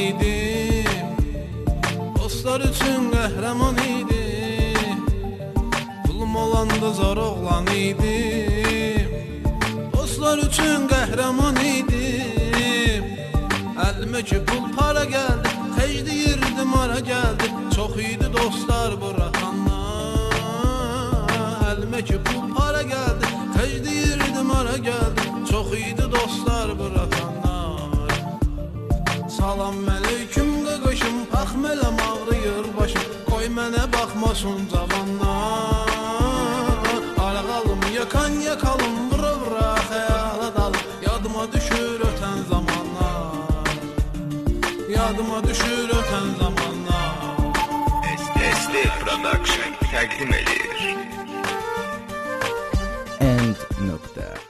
idim. Dostlar üçün qəhrəman idim. Pulum olanda zor oğlan idim. Dostlar üçün qəhrəman idim. Əlimə ki pul para gəldi, xərcləyirdim ara gəldi. Çox idi dostlar buraxanlar. Əlimə ki pul para gəldi, xərcləyirdim ara gəldi. Çox idi dostlar buraxanlar. Salam aleyküm qaqaşım, paxmələm ağrıyır başım. Qoy mənə baxmasın cavanlar. Arağalım yakan yakalım, vura vura xəyala dalım. Yadıma düşür ötən zamanlar. Yadıma düşür ötən zamanlar. ST Production təqdim edir. End nokta.